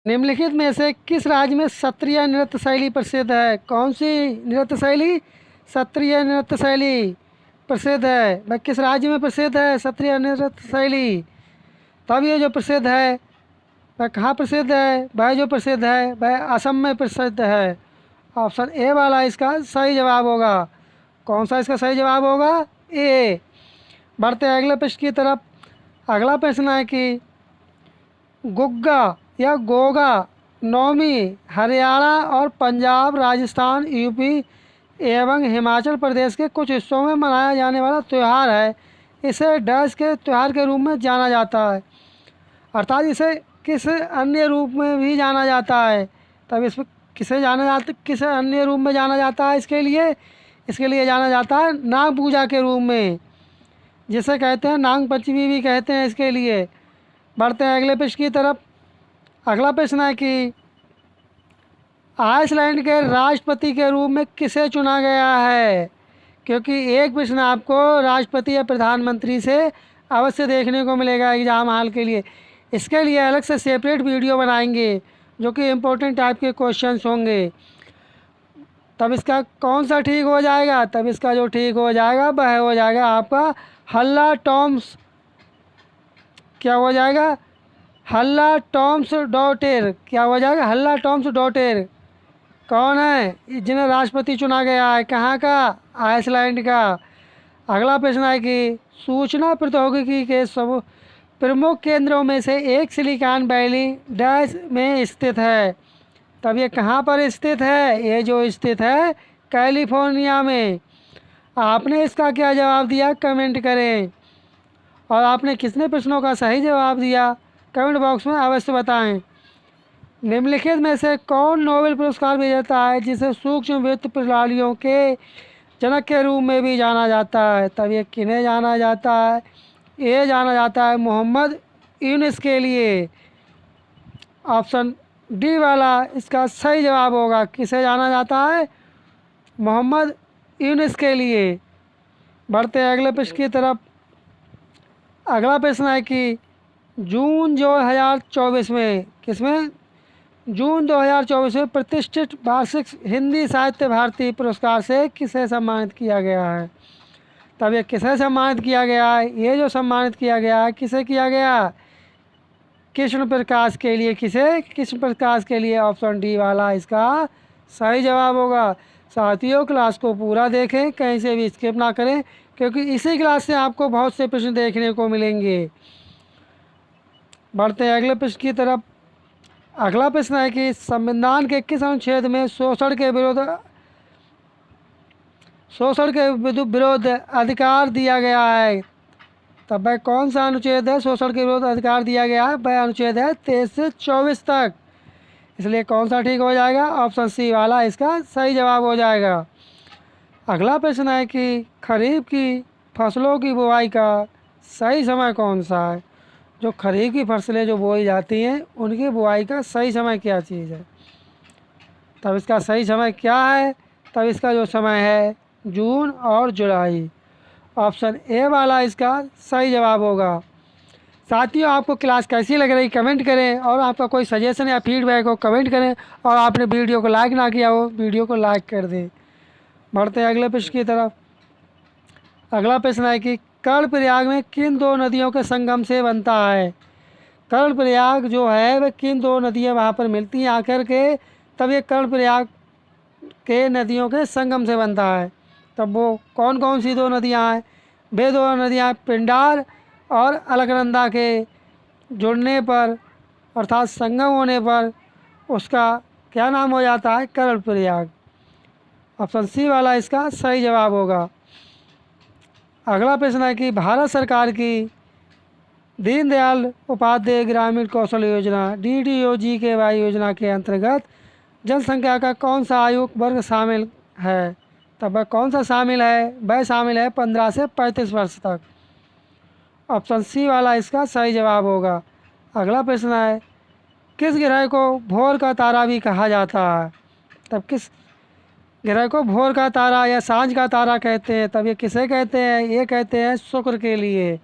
निम्नलिखित में से किस राज्य में सत्रिय नृत्य शैली प्रसिद्ध है? कौन सी नृत्य शैली? सत्रिय नृत्य शैली प्रसिद्ध है। वह किस राज्य में प्रसिद्ध है सत्रिय नृत्य शैली? तब ये जो प्रसिद्ध है वह कहाँ प्रसिद्ध है? वह जो प्रसिद्ध है वह असम में प्रसिद्ध है। ऑप्शन ए वाला इसका सही जवाब होगा। कौन सा इसका सही जवाब होगा? ए। बढ़ते हैं अगले प्रश्न की तरफ। अगला प्रश्न है कि गुग्गा या गोगा नौमी हरियाणा और पंजाब, राजस्थान, यूपी एवं हिमाचल प्रदेश के कुछ हिस्सों में मनाया जाने वाला त्यौहार है। इसे डैश के त्यौहार के रूप में जाना जाता है, अर्थात इसे किस अन्य रूप में भी जाना जाता है। तब इसमें किस अन्य रूप में जाना जाता है? इसके लिए जाना जाता है नाग पूजा के रूप में, जिसे कहते हैं नाग पंचमी भी कहते हैं इसके लिए। बढ़ते हैं अगले प्रश्न की तरफ। अगला प्रश्न है कि आइसलैंड के राष्ट्रपति के रूप में किसे चुना गया है? क्योंकि एक प्रश्न आपको राष्ट्रपति या प्रधानमंत्री से अवश्य देखने को मिलेगा एग्जाम हॉल के लिए। इसके लिए अलग से सेपरेट वीडियो बनाएंगे जो कि इम्पोर्टेंट टाइप के क्वेश्चंस होंगे। तब इसका कौन सा ठीक हो जाएगा? तब इसका जो ठीक हो जाएगा वह हो जाएगा आपका हल्ला टॉम्स। क्या हो जाएगा? हल्ला टॉम्स डॉटेर। क्या हो जाएगा? हल्ला टॉम्स डॉटेर कौन है जिन्हें राष्ट्रपति चुना गया है? कहाँ का? आइसलैंड का। अगला प्रश्न है कि सूचना प्रौद्योगिकी के सब प्रमुख केंद्रों में से एक सिलिकॉन वैली डैश में स्थित है। तब ये कहाँ पर स्थित है? ये जो स्थित है कैलिफोर्निया में। आपने इसका क्या जवाब दिया कमेंट करें, और आपने कितने प्रश्नों का सही जवाब दिया कमेंट बॉक्स में अवश्य बताएं। निम्नलिखित में से कौन नोबेल पुरस्कार विजेता है जिसे सूक्ष्म वित्त प्रणालियों के जनक के रूप में भी जाना जाता है? तब ये किन्हें जाना जाता है? ये जाना जाता है मोहम्मद यूनुस के लिए। ऑप्शन डी वाला इसका सही जवाब होगा। किसे जाना जाता है? मोहम्मद यूनुस के लिए। बढ़ते हैं अगले प्रश्न की तरफ। अगला प्रश्न है कि जून 2024 में किसमें? जून 2024 में प्रतिष्ठित वार्षिक हिंदी साहित्य भारती पुरस्कार से किसे सम्मानित किया गया है? तब ये किसे सम्मानित किया गया है? ये जो सम्मानित किया गया है किसे किया गया? कृष्ण प्रकाश के लिए। किसे? कृष्ण प्रकाश के लिए। ऑप्शन डी वाला इसका सही जवाब होगा। साथियों क्लास को पूरा देखें, कहीं से भी स्किप ना करें, क्योंकि इसी क्लास से आपको बहुत से प्रश्न देखने को मिलेंगे। बढ़ते हैं अगले प्रश्न की तरफ। अगला प्रश्न है कि संविधान के किस अनुच्छेद में शोषण के विरुद्ध अधिकार दिया गया है? तब वह कौन सा अनुच्छेद है शोषण के विरुद्ध अधिकार दिया गया है? वह अनुच्छेद है 23 से 24 तक। इसलिए कौन सा ठीक हो जाएगा? ऑप्शन सी वाला इसका सही जवाब हो जाएगा। अगला प्रश्न है कि खरीफ की फसलों की बुवाई का सही समय कौन सा है? जो खरीफ की फसलें जो बोई जाती हैं उनकी बुआई का सही समय क्या चीज़ है? तब इसका सही समय क्या है? तब इसका जो समय है जून और जुलाई। ऑप्शन ए वाला इसका सही जवाब होगा। साथियों आपको क्लास कैसी लग रही कमेंट करें, और आपका कोई सजेशन या फीडबैक हो कमेंट करें, और आपने वीडियो को लाइक ना किया हो वीडियो को लाइक कर दें। बढ़ते हैं अगले प्रश्न की तरफ। अगला प्रश्न है कि कर्णप्रयाग में किन दो नदियों के संगम से बनता है? कर्णप्रयाग जो है वह किन दो नदियाँ वहाँ पर मिलती हैं आकर के, तब ये कर्णप्रयाग के नदियों के संगम से बनता है। तब वो कौन कौन सी दो नदियाँ हैं? वे दो नदियाँ पिंडार और अलकनंदा के जुड़ने पर अर्थात संगम होने पर उसका क्या नाम हो जाता है? कर्णप्रयाग। ऑप्शन सी वाला इसका सही जवाब होगा। अगला प्रश्न है कि भारत सरकार की दीनदयाल उपाध्याय ग्रामीण कौशल योजना DDU-GKY योजना के अंतर्गत जनसंख्या का कौन सा आयु वर्ग शामिल है? तब वह कौन सा शामिल है? वह शामिल है 15 से 35 वर्ष तक। ऑप्शन सी वाला इसका सही जवाब होगा। अगला प्रश्न है किस ग्रह को भोर का तारा भी कहा जाता है? तब किस ग्रह को भोर का तारा या सांझ का तारा कहते हैं? तब ये किसे कहते हैं? ये कहते हैं शुक्र के लिए।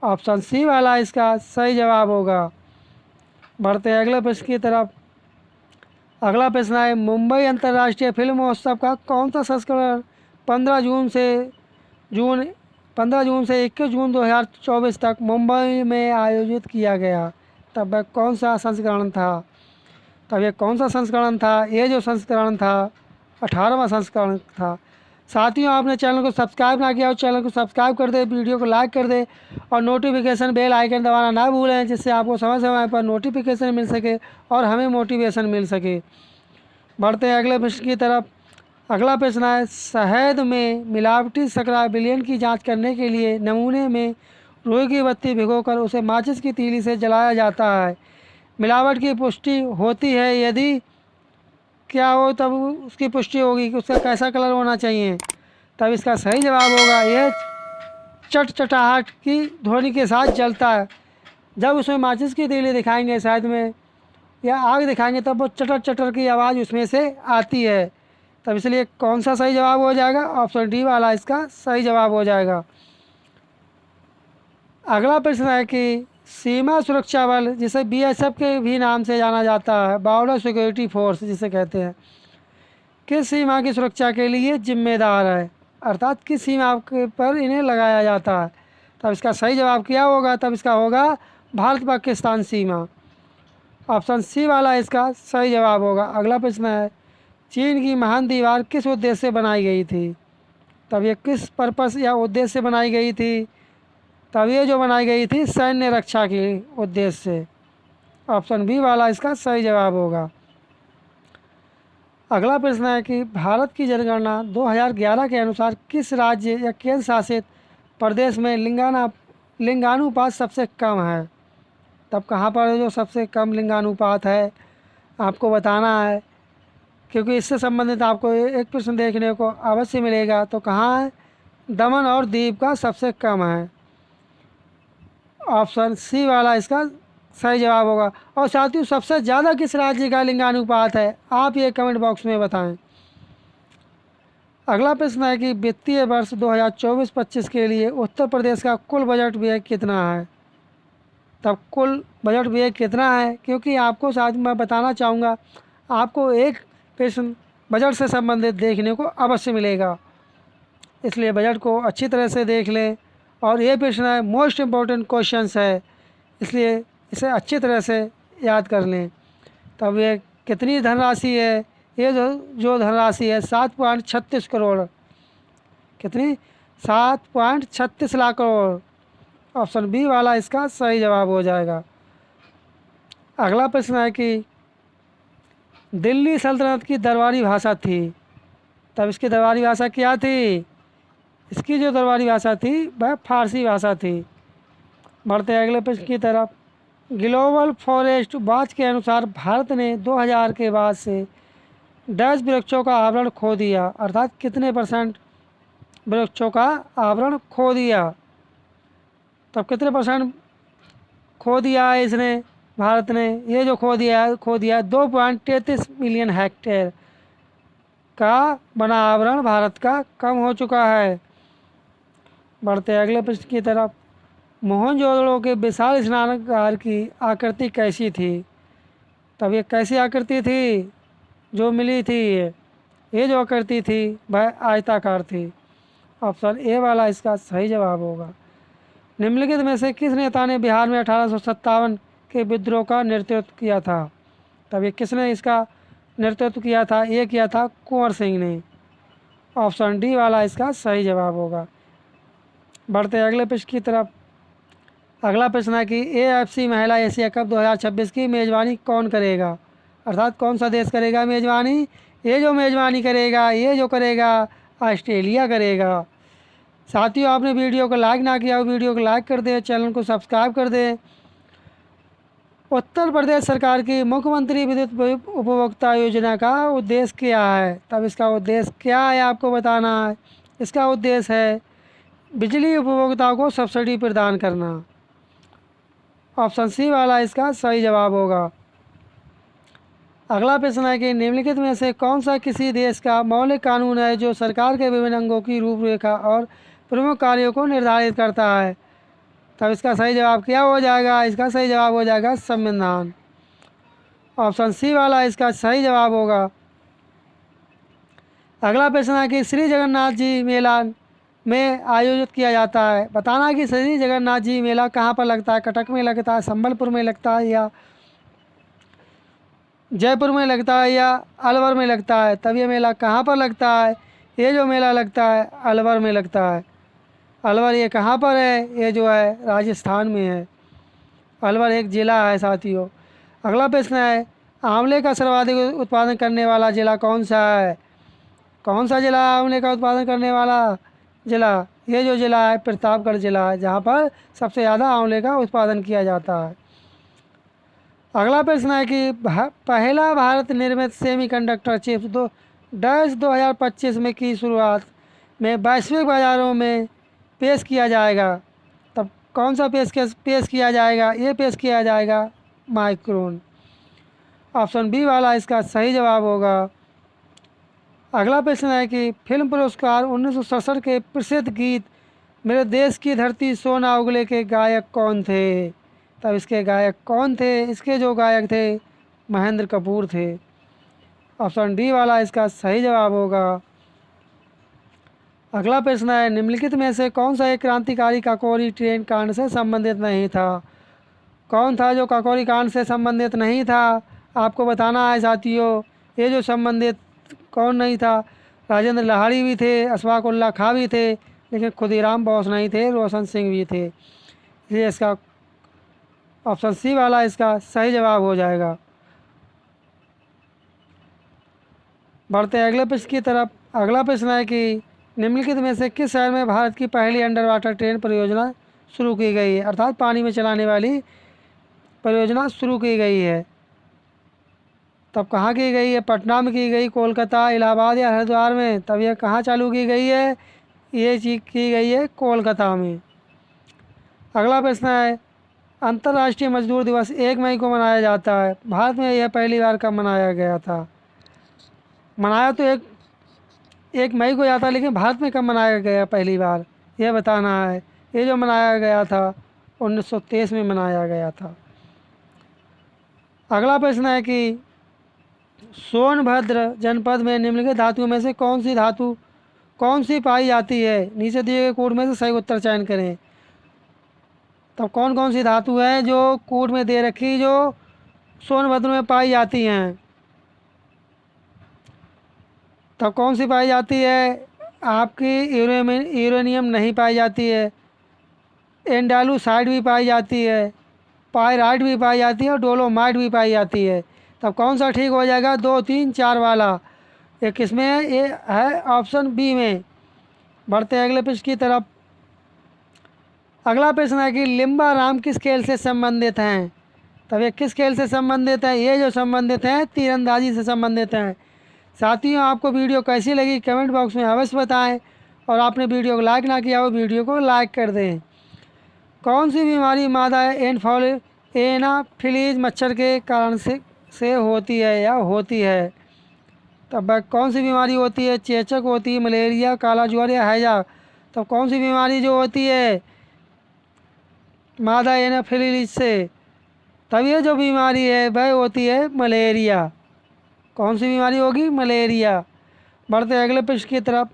ऑप्शन सी वाला इसका सही जवाब होगा। बढ़ते हैं अगले प्रश्न की तरफ। अगला प्रश्न है, मुंबई अंतर्राष्ट्रीय फिल्म महोत्सव का कौन सा संस्करण 15 जून से 21 जून 2024 तक मुंबई में आयोजित किया गया? तब वह कौन सा संस्करण था? तब ये कौन सा संस्करण था? ये जो संस्करण था 18वां संस्करण था। साथियों, आपने चैनल को सब्सक्राइब ना किया हो, चैनल को सब्सक्राइब कर दे, वीडियो को लाइक कर दे और नोटिफिकेशन बेल आइकन दबाना ना भूलें, जिससे आपको समय समय पर नोटिफिकेशन मिल सके और हमें मोटिवेशन मिल सके। बढ़ते हैं अगले प्रश्न की तरफ। अगला प्रश्न है, शहद में मिलावटी शर्करा विलयन की जांच करने के लिए नमूने में रुई की बत्ती भिगोकर उसे माचिस की तीली से जलाया जाता है। मिलावट की पुष्टि होती है, यदि क्या हो तब उसकी पुष्टि होगी कि उसका कैसा कलर होना चाहिए? तब इसका सही जवाब होगा, यह चटचटाहट की ध्वनि के साथ जलता है। जब उसमें माचिस की तीली दिखाएंगे शहद में या आग दिखाएंगे तब वो चटर चटर की आवाज़ उसमें से आती है। तब इसलिए कौन सा सही जवाब हो जाएगा? ऑप्शन डी वाला इसका सही जवाब हो जाएगा। अगला प्रश्न है कि सीमा सुरक्षा बल, जिसे बीएसएफ के भी नाम से जाना जाता है, बॉर्डर सिक्योरिटी फोर्स जिसे कहते हैं, किस सीमा की सुरक्षा के लिए जिम्मेदार है? अर्थात किस सीमा पर इन्हें लगाया जाता है? तब इसका सही जवाब क्या होगा? तब इसका होगा भारत पाकिस्तान सीमा। ऑप्शन सी वाला इसका सही जवाब होगा। अगला प्रश्न है, चीन की महान दीवार किस उद्देश्य से बनाई गई थी? तब ये किस पर्पस या उद्देश्य से बनाई गई थी? तब ये जो बनाई गई थी सैन्य रक्षा के उद्देश्य से। ऑप्शन बी वाला इसका सही जवाब होगा। अगला प्रश्न है कि भारत की जनगणना 2011 के अनुसार किस राज्य या केंद्र शासित प्रदेश में लिंगानुपात सबसे कम है? तब कहाँ पर जो सबसे कम लिंगानुपात है आपको बताना है, क्योंकि इससे संबंधित आपको एक प्रश्न देखने को अवश्य मिलेगा। तो कहाँ है? दमन और दीव का सबसे कम है। ऑप्शन सी वाला इसका सही जवाब होगा। और साथियों, सबसे ज़्यादा किस राज्य का लिंगानुपात है? आप ये कमेंट बॉक्स में बताएं। अगला प्रश्न है कि वित्तीय वर्ष 2024-25 के लिए उत्तर प्रदेश का कुल बजट व्यय कितना है? तब कुल बजट व्यय कितना है, क्योंकि आपको साथ मैं बताना चाहूँगा, आपको एक प्रश्न बजट से संबंधित देखने को अवश्य मिलेगा, इसलिए बजट को अच्छी तरह से देख लें। और ये प्रश्न है मोस्ट इम्पॉर्टेंट क्वेश्चंस है, इसलिए इसे अच्छी तरह से याद कर लें। तब ये कितनी धनराशि है? ये जो धनराशि है 7.36 करोड़। कितनी? 7.36 लाख करोड़। ऑप्शन बी वाला इसका सही जवाब हो जाएगा। अगला प्रश्न है कि दिल्ली सल्तनत की दरबारी भाषा थी, तब इसकी दरबारी भाषा क्या थी? इसकी जो दरबारी भाषा थी वह फारसी भाषा थी। बढ़ते अगले प्रश्न की तरफ। ग्लोबल फॉरेस्ट वॉच के अनुसार भारत ने 2000 के बाद से 10 वृक्षों का आवरण खो दिया, अर्थात कितने % वृक्षों का आवरण खो दिया? तब कितने % खो दिया है इसने, भारत ने? ये जो खो दिया है 2.33 मिलियन हेक्टेयर का बना आवरण भारत का कम हो चुका है। बढ़ते अगले प्रश्न की तरफ। मोहनजोदड़ो के विशाल स्नानागार की आकृति कैसी थी? तब ये कैसी आकृति थी जो मिली थी? ये जो आकृति थी वह आयताकार थी। ऑप्शन ए वाला इसका सही जवाब होगा। निम्नलिखित में से किस नेता ने बिहार में 1857 के विद्रोह का नेतृत्व किया था? तब ये किसने इसका नेतृत्व किया था? ये किया था कुंवर सिंह ने। ऑप्शन डी वाला इसका सही जवाब होगा। बढ़ते अगले प्रश्न की तरफ। अगला प्रश्न है कि AFC महिला एशिया कप 2026 की मेज़बानी कौन करेगा? अर्थात कौन सा देश करेगा मेज़बानी? ये जो मेज़बानी करेगा, ये जो करेगा ऑस्ट्रेलिया करेगा। साथियों, आपने वीडियो को लाइक ना किया हो, वीडियो को लाइक कर दें, चैनल को सब्सक्राइब कर दें। उत्तर प्रदेश सरकार की मुख्यमंत्री विद्युत उपभोक्ता योजना का उद्देश्य क्या है? तब इसका उद्देश्य क्या है आपको बताना है। इसका उद्देश्य है बिजली उपभोक्ताओं को सब्सिडी प्रदान करना। ऑप्शन सी वाला इसका सही जवाब होगा। अगला प्रश्न है कि निम्नलिखित में से कौन सा किसी देश का मौलिक कानून है जो सरकार के विभिन्न अंगों की रूपरेखा और प्रमुख कार्यों को निर्धारित करता है? तब इसका सही जवाब क्या हो जाएगा? इसका सही जवाब हो जाएगा संविधान। ऑप्शन सी वाला इसका सही जवाब होगा। अगला प्रश्न है कि श्री जगन्नाथ जी मेला में आयोजित किया जाता है। बताना कि श्री जगन्नाथ जी मेला कहाँ पर लगता है, कटक में लगता है, संबलपुर में लगता है, या जयपुर में लगता है, या अलवर में लगता है। तब ये मेला कहाँ पर लगता है? ये जो मेला लगता है अलवर में लगता है। अलवर ये कहाँ पर है? ये जो है राजस्थान में है। अलवर एक ज़िला है साथियों। अगला प्रश्न है, आंवले का सर्वाधिक उत्पादन करने वाला ज़िला कौन सा है? कौन सा ज़िला आंवले का उत्पादन करने वाला ज़िला? ये जो ज़िला है प्रतापगढ़ ज़िला है, जहाँ पर सबसे ज़्यादा आंवले का उत्पादन किया जाता है। अगला प्रश्न है कि पहला भारत निर्मित सेमीकंडक्टर चिप्स 2025 में की शुरुआत में वैश्विक बाज़ारों में पेश किया जाएगा। तब कौन सा पेश किया जाएगा? ये पेश किया जाएगा माइक्रोन। ऑप्शन बी वाला इसका सही जवाब होगा। अगला प्रश्न है कि फिल्म पुरस्कार 1967 के प्रसिद्ध गीत मेरे देश की धरती सोना उगले के गायक कौन थे? तब इसके गायक कौन थे? इसके जो गायक थे महेंद्र कपूर थे। ऑप्शन डी वाला इसका सही जवाब होगा। अगला प्रश्न है, निम्नलिखित में से कौन सा एक क्रांतिकारी काकोरी ट्रेन कांड से संबंधित नहीं था? कौन था जो काकोरी कांड से संबंधित नहीं था? आपको बताना है साथियों। ये जो संबंधित कौन नहीं था? राजेंद्र लाहिड़ी भी थे, अशफाक उल्लाह खां भी थे, लेकिन खुदीराम बोस नहीं थे, रोशन सिंह भी थे। इसलिए इसका ऑप्शन सी वाला इसका सही जवाब हो जाएगा। बढ़ते हैं अगले प्रश्न की तरफ। अगला प्रश्न है कि निम्नलिखित में से किस शहर में भारत की पहली अंडर वाटर ट्रेन परियोजना शुरू की गई है? अर्थात पानी में चलाने वाली परियोजना शुरू की गई है। तब कहाँ की गई है? पटना में की गई, कोलकाता, इलाहाबाद या हरिद्वार में? तब यह कहाँ चालू की गई है? ये चीज़ की गई है कोलकाता में। अगला प्रश्न है, अंतर्राष्ट्रीय मजदूर दिवस 1 मई को मनाया जाता है। भारत में यह पहली बार कब मनाया गया था? मनाया तो एक मई को जाता, लेकिन भारत में कब मनाया गया पहली बार, यह बताना है। ये जो मनाया गया था 1923 में मनाया गया था। अगला प्रश्न है कि सोनभद्र जनपद में निम्नलिखित धातुओं में से कौन सी पाई जाती है? नीचे दिए गए कोड में से सही उत्तर चयन करें। तब कौन कौन सी धातु है जो कोड में दे रखी जो सोनभद्र में पाई जाती हैं? तब कौन सी पाई जाती है? आपकी यूरेनियम नहीं पाई जाती है, एंडालूसाइड भी पाई जाती है, पायराइट भी पाई जाती है और डोलोमाइट भी पाई जाती है। तब कौन सा ठीक हो जाएगा? 2, 3, 4 वाला। ये किस में है? ये है ऑप्शन बी में। बढ़ते हैं अगले प्रश्न की तरफ। अगला प्रश्न है कि लिम्बा राम किस खेल से संबंधित हैं? तब ये किस खेल से संबंधित है? ये जो संबंधित हैं तीरंदाजी से संबंधित हैं। साथियों, आपको वीडियो कैसी लगी कमेंट बॉक्स में अवश्य बताएं, और आपने वीडियो को लाइक ना किया हो वीडियो को लाइक कर दें। कौन सी बीमारी मादा एनाफिलीज मच्छर के कारण से होती है या होती है? तब कौन सी बीमारी होती है? चेचक होती है, मलेरिया, काला ज्वर या हैजा? तब कौन सी बीमारी जो होती है मादा एनाफिलीज से? तब ये जो बीमारी है वह होती है मलेरिया। कौन सी बीमारी होगी? मलेरिया। बढ़ते अगले प्रश्न की तरफ।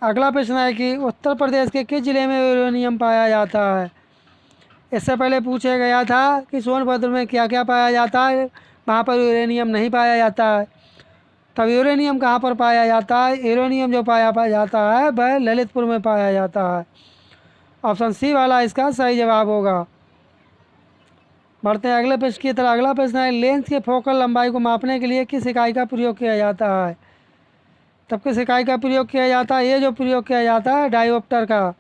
अगला प्रश्न है कि उत्तर प्रदेश के किस जिले में यूरेनियम पाया जाता है? इससे पहले पूछा गया था कि सोनभद्र में क्या क्या पाया जाता है, वहाँ पर यूरेनियम नहीं पाया जाता है। तब यूरेनियम कहाँ पर पाया जाता है? यूरेनियम जो पाया जाता है वह ललितपुर में पाया जाता है। ऑप्शन सी वाला इसका सही जवाब होगा। बढ़ते हैं अगले प्रश्न की तरफ। अगला प्रश्न है, लेंस के फोकल लंबाई को मापने के लिए किस इकाई का प्रयोग किया जाता है? तब किस इकाई का प्रयोग किया जाता है? ये जो प्रयोग किया जाता है डायोप्टर का।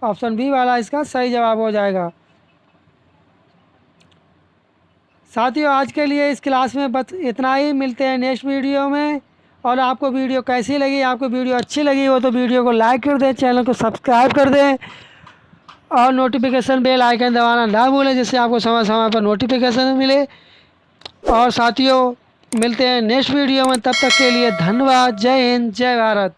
ऑप्शन बी वाला इसका सही जवाब हो जाएगा। साथियों, आज के लिए इस क्लास में बस इतना ही। मिलते हैं नेक्स्ट वीडियो में। और आपको वीडियो कैसी लगी? आपको वीडियो अच्छी लगी हो तो वीडियो को लाइक कर दें, चैनल को सब्सक्राइब कर दें और नोटिफिकेशन बेल आइकन दबाना ना भूलें, जिससे आपको समय समय पर नोटिफिकेशन मिले। और साथियों, मिलते हैं नेक्स्ट वीडियो में। तब तक के लिए धन्यवाद। जय हिंद, जय भारत।